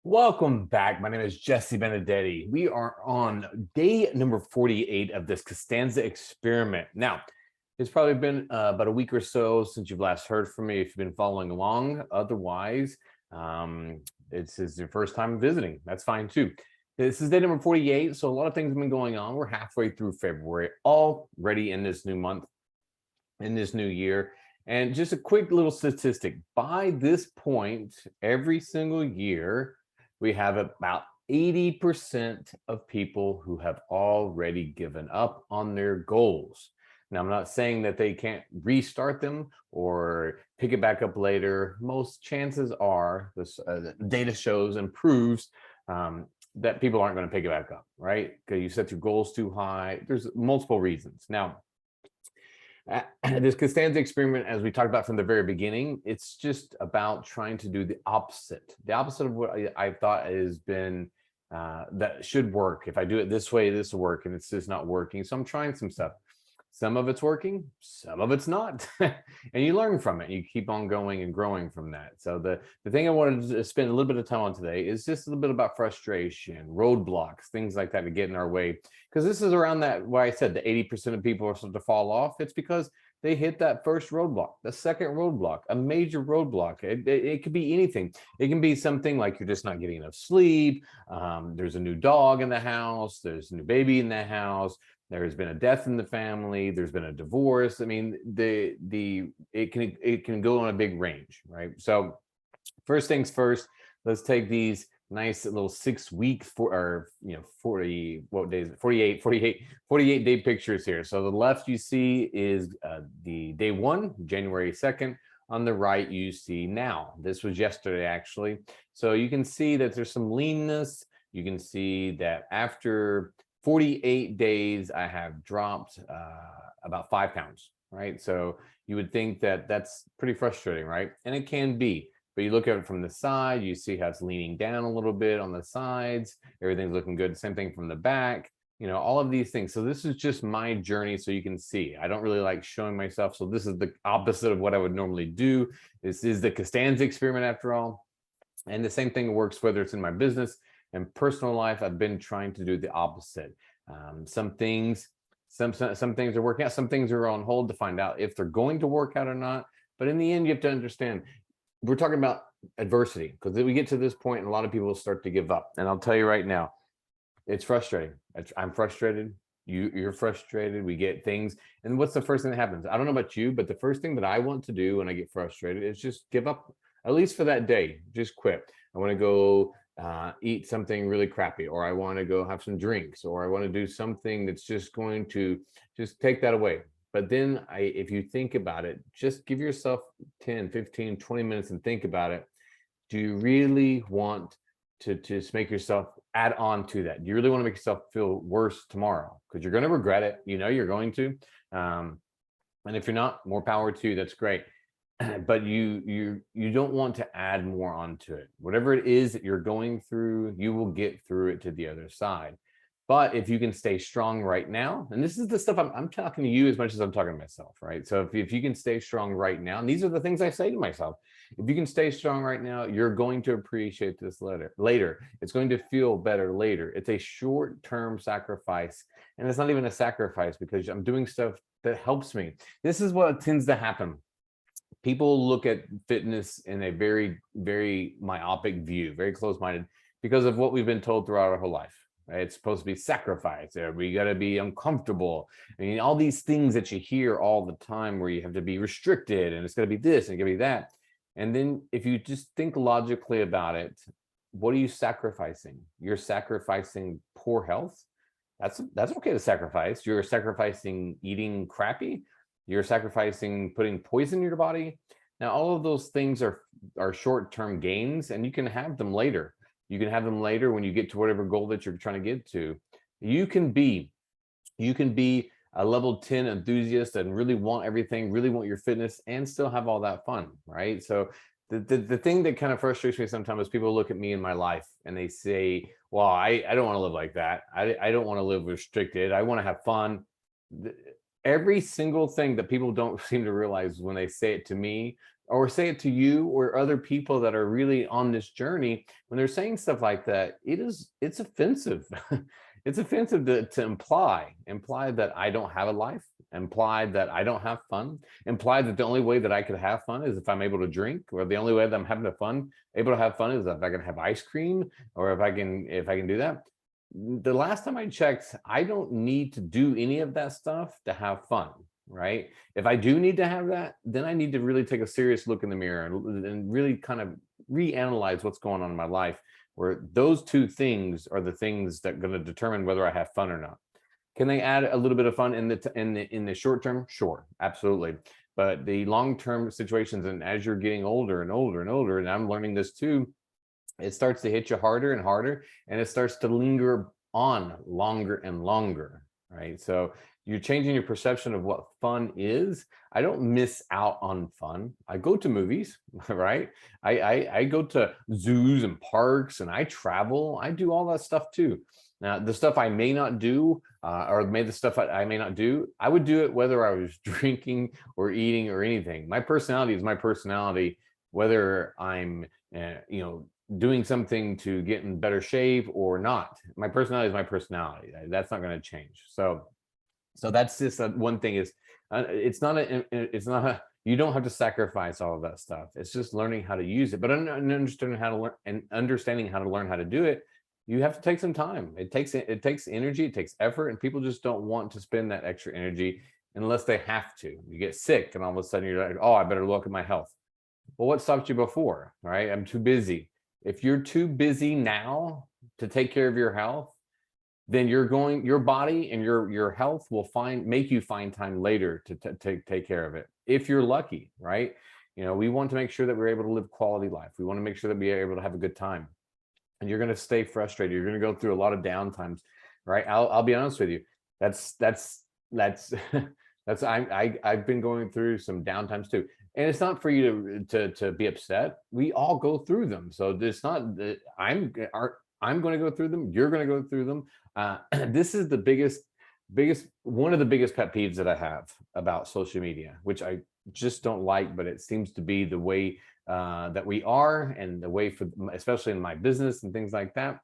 Welcome back. My name is Jesse Benedetti. We are on day number 48 of this Costanza experiment. Now, it's probably been about a week or so since you've last heard from me if you've been following along. Otherwise, this is your first time visiting. That's fine too. This is day number 48, so a lot of things have been going on. We're halfway through February, already in this new month, in this new year. And just a quick little statistic, by this point, every single year, we have about 80% of people who have already given up on their goals. Now, I'm not saying that they can't restart them or pick it back up later. Most chances are, this data shows and proves that people aren't going to pick it back up, right? Because you set your goals too high. There's multiple reasons. Now, this Costanza experiment, as we talked about from the very beginning, it's just about trying to do the opposite of what I thought has been that should work. If I do it this way, this will work, and it's just not working. So I'm trying some stuff. Some of it's working, some of it's not. And you learn from it. You keep on going and growing from that. So the thing I wanted to spend a little bit of time on today is just a little bit about frustration, roadblocks, things like that to get in our way. Because this is around that, why I said the 80% of people are starting to fall off. It's because they hit that first roadblock, the second roadblock, a major roadblock. It could be anything. It can be something like you're just not getting enough sleep. There's a new dog in the house. There's a new baby in the house. There has been a death in the family. There's been a divorce. I mean, it can go on a big range, right? So first things first, let's take these nice little 6 week 40, what days, 48 day pictures here. So the left you see is the day one, January 2nd. On the right, you see now. This was yesterday, actually. So you can see that there's some leanness. You can see that after 48 days, I have dropped about 5 pounds, right? So you would think that that's pretty frustrating, right? And it can be, but you look at it from the side, you see how it's leaning down a little bit on the sides. Everything's looking good. Same thing from the back, all of these things. So this is just my journey so you can see. I don't really like showing myself. So this is the opposite of what I would normally do. This is the Costanza experiment after all. And the same thing works whether it's in my business and personal life. I've been trying to do the opposite. Some things are working out, some things are on hold to find out if they're going to work out or not. But in the end, you have to understand, we're talking about adversity, because we get to this point and a lot of people start to give up. And I'll tell you right now, it's frustrating. I'm frustrated. You're frustrated. We get things. And what's the first thing that happens? I don't know about you, but the first thing that I want to do when I get frustrated is just give up, at least for that day. Just quit. I want to go eat something really crappy, or I want to go have some drinks, or I want to do something that's just going to just take that away. But then if you think about it, just give yourself 10, 15, 20 minutes and think about it. Do you really want to just make yourself add on to that? Do you really want to make yourself feel worse tomorrow? Because you're going to regret it. You're going to. And if you're not, more power to you. That's great. But you don't want to add more onto it. Whatever it is that you're going through, you will get through it to the other side. But if you can stay strong right now, and this is the stuff I'm talking to you as much as I'm talking to myself, right? So if you can stay strong right now, and these are the things I say to myself, if you can stay strong right now, you're going to appreciate this later. It's going to feel better later. It's a short-term sacrifice, and it's not even a sacrifice because I'm doing stuff that helps me. This is what tends to happen. People look at fitness in a very, very myopic view, very close-minded, because of what we've been told throughout our whole life. Right? It's supposed to be sacrifice. We got to be uncomfortable. I mean, all these things that you hear all the time where you have to be restricted, and it's going to be this and it's going to be that. And then if you just think logically about it, what are you sacrificing? You're sacrificing poor health. That's okay to sacrifice. You're sacrificing eating crappy. You're sacrificing putting poison in your body. Now, all of those things are short-term gains, and you can have them later. You can have them later when you get to whatever goal that you're trying to get to. You can be a level 10 enthusiast and really want everything, really want your fitness, and still have all that fun, right? So the thing that kind of frustrates me sometimes is people look at me in my life and they say, well, I don't want to live like that. I don't want to live restricted. I want to have fun. Every single thing that people don't seem to realize when they say it to me, or say it to you or other people that are really on this journey, when they're saying stuff like that, it's offensive. It's offensive to imply that I don't have a life, imply that I don't have fun, imply that the only way that I could have fun is if I'm able to drink, or the only way that I'm able to have fun is if I can have ice cream, or if I can do that. The last time I checked, I don't need to do any of that stuff to have fun, right? If I do need to have that, then I need to really take a serious look in the mirror and really kind of reanalyze what's going on in my life, where those two things are the things that are going to determine whether I have fun or not. Can they add a little bit of fun in the short term? Sure, absolutely. But the long-term situations, and as you're getting older and older and older, and I'm learning this too, it starts to hit you harder and harder, and it starts to linger on longer and longer, right? So you're changing your perception of what fun is. I don't miss out on fun. I go to movies, right? I go to zoos and parks, and I travel. I do all that stuff too. Now, the stuff I may not do, or the stuff I may not do, I would do it whether I was drinking or eating or anything. My personality is my personality, whether I'm, doing something to get in better shape or not. My personality is my personality. That's not going to change. So that's just one thing is, you don't have to sacrifice all of that stuff. It's just learning how to use it, but understanding how to learn and understanding how to learn how to do it. You have to take some time. It takes energy, it takes effort, and people just don't want to spend that extra energy unless they have to. You get sick, and all of a sudden you're like, oh, I better look at my health. Well, what stopped you before? All right, I'm too busy. If you're too busy now to take care of your health, then your body and your health will make you find time later to take care of it, if you're lucky, right? We want to make sure that we're able to live quality life. We want to make sure that we're able to have a good time. And you're going to stay frustrated. You're going to go through a lot of downtimes, right? I'll be honest with you. That's I've been going through some downtimes too. And it's not for you to be upset. We all go through them. So it's not that I'm going to go through them. You're going to go through them. This is the biggest one of the biggest pet peeves that I have about social media, which I just don't like, but it seems to be the way that we are, and the way especially in my business and things like that.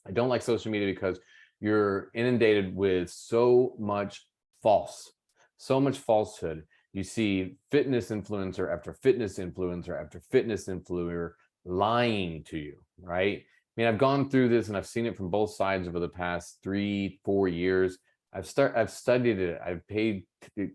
I don't like social media because you're inundated with so much falsehood. You see fitness influencer after fitness influencer after fitness influencer lying to you, right? I mean, I've gone through this and I've seen it from both sides over the past 3-4 years. I've studied it. I've paid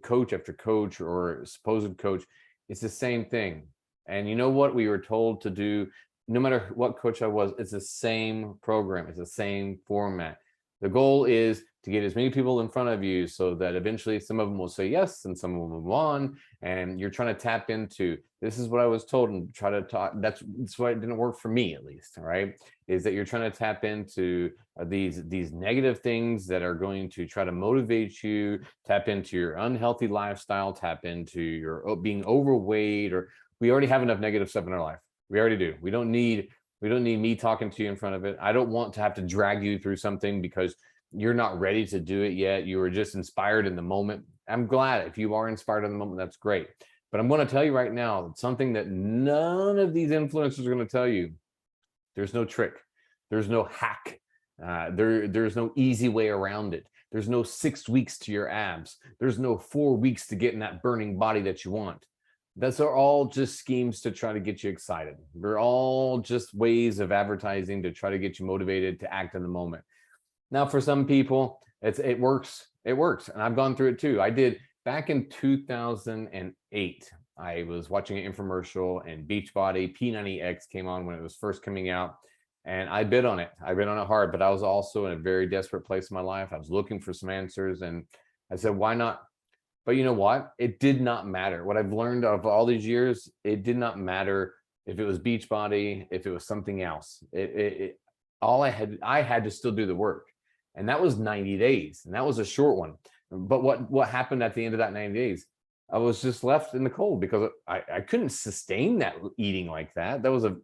coach after coach or supposed coach. It's the same thing. And you know what we were told to do, no matter what coach I was, it's the same program. It's the same format. The goal is to get as many people in front of you so that eventually some of them will say yes and some will move on. And you're trying to tap into, this is what I was told, and try to talk. That's why it didn't work for me, at least, right? Is that you're trying to tap into these negative things that are going to try to motivate you, tap into your unhealthy lifestyle, tap into your being overweight, or we already have enough negative stuff in our life. We already do. We don't need me talking to you in front of it. I don't want to have to drag you through something because you're not ready to do it yet. You were just inspired in the moment. I'm glad if you are inspired in the moment, that's great. But I'm going to tell you right now, something that none of these influencers are going to tell you. There's no trick. There's no hack. There's no easy way around it. There's no 6 weeks to your abs. There's no 4 weeks to get in that burning body that you want. Those are all just schemes to try to get you excited. They're all just ways of advertising to try to get you motivated to act in the moment. Now, for some people, it works. It works. And I've gone through it too. I did back in 2008. I was watching an infomercial, and Beachbody P90X came on when it was first coming out. And I bid on it. I bid on it hard, but I was also in a very desperate place in my life. I was looking for some answers, and I said, why not? But you know what? It did not matter. What I've learned of all these years, it did not matter if it was Beachbody, if it was something else. I had to still do the work. And that was 90 days. And that was a short one. But what happened at the end of that 90 days? I was just left in the cold because I couldn't sustain that eating like that. That was a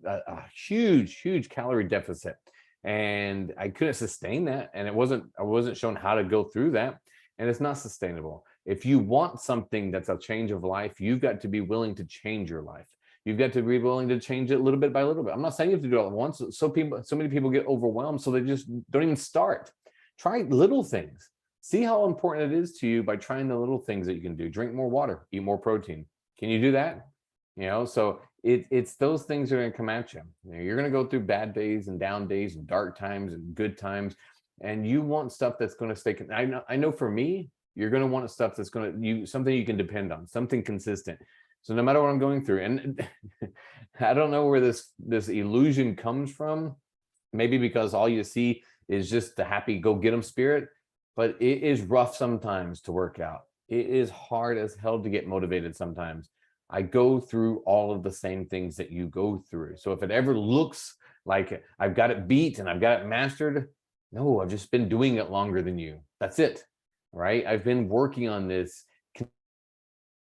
huge calorie deficit. And I couldn't sustain that. And I wasn't shown how to go through that. And it's not sustainable. If you want something that's a change of life, you've got to be willing to change your life. You've got to be willing to change it little bit by little bit. I'm not saying you have to do it all at once. So many people get overwhelmed, so they just don't even start. Try little things. See how important it is to you by trying the little things that you can do. Drink more water, eat more protein. Can you do that? So it's those things that are going to come at you. You're going to go through bad days and down days and dark times and good times, and you want stuff that's going to stay. I know for me, you're going to want stuff that's going to something you can depend on, something consistent. So no matter what I'm going through, and I don't know where this illusion comes from. Maybe because all you see is just the happy go get 'em spirit, but it is rough sometimes to work out. It is hard as hell to get motivated sometimes. I go through all of the same things that you go through. So if it ever looks like I've got it beat and I've got it mastered, no, I've just been doing it longer than you. That's it, right? I've been working on this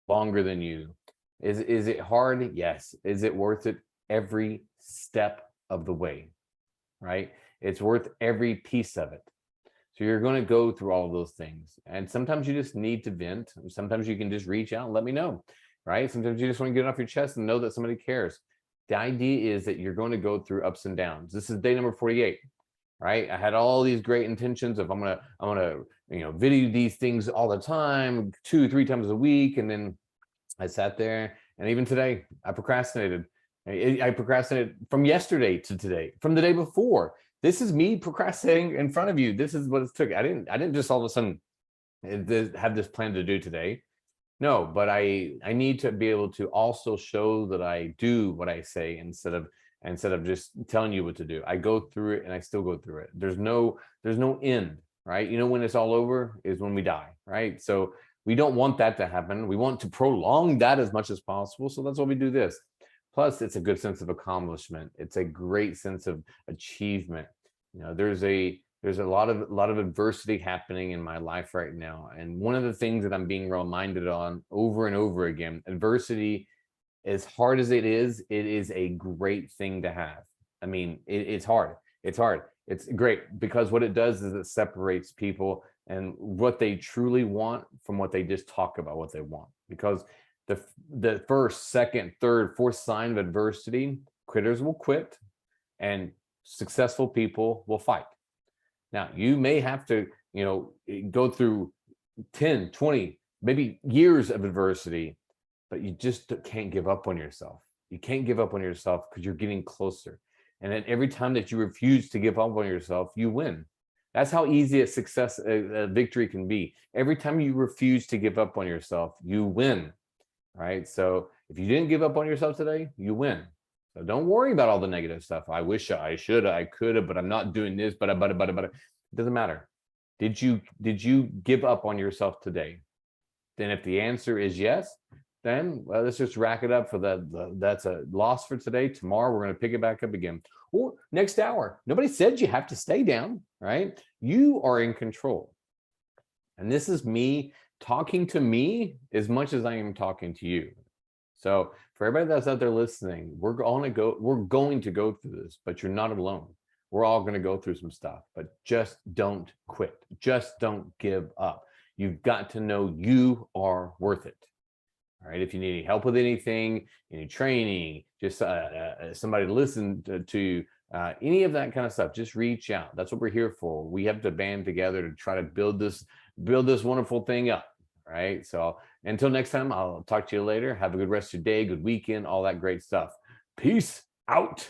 longer than you. Is it hard? Yes. Is it worth it? Every step of the way, right? It's worth every piece of it. So you're going to go through all of those things. And sometimes you just need to vent. Sometimes you can just reach out and let me know, right? Sometimes you just want to get it off your chest and know that somebody cares. The idea is that you're going to go through ups and downs. This is day number 48, right? I had all these great intentions of I'm gonna video these things all the time, 2-3 times a week. And then I sat there, and even today I procrastinated. I procrastinated from yesterday to today, from the day before. This is me procrastinating in front of you. This is what it took. I didn't just all of a sudden have this plan to do today. No, but I need to be able to also show that I do what I say instead of just telling you what to do. I go through it and I still go through it. There's no end, right? When it's all over is when we die, right? So we don't want that to happen. We want to prolong that as much as possible. So that's why we do this. Plus, it's a good sense of accomplishment. It's a great sense of achievement. There's a lot of adversity happening in my life right now. And one of the things that I'm being reminded on over and over again, adversity, as hard as it is a great thing to have. I mean, it's hard. It's hard. It's great because what it does is it separates people and what they truly want from what they just talk about what they want. Because the first, second, third, fourth sign of adversity, quitters will quit and successful people will fight. Now, you may have to, go through 10, 20, maybe years of adversity, but you just can't give up on yourself. You can't give up on yourself because you're getting closer. And then every time that you refuse to give up on yourself, you win. That's how easy a victory can be. Every time you refuse to give up on yourself, you win, right? So if you didn't give up on yourself today, you win. So don't worry about all the negative stuff. I wish I should, I could have, but I'm not doing this, but it doesn't matter. Did you give up on yourself today? Then if the answer is yes, then let's just rack it up for that's a loss for today. Tomorrow we're going to pick it back up again, or next hour. Nobody said you have to stay down, right? You are in control. And this is me talking to me as much as I am talking to you. So for everybody that's out there listening, we're going to go through this, but you're not alone. We're all going to go through some stuff, but just don't quit. Just don't give up. You've got to know you are worth it. All right. If you need any help with anything, any training, just somebody to listen to any of that kind of stuff, just reach out. That's what we're here for. We have to band together to try to build this wonderful thing up. Right. So until next time, I'll talk to you later. Have a good rest of your day, good weekend, all that great stuff. Peace out.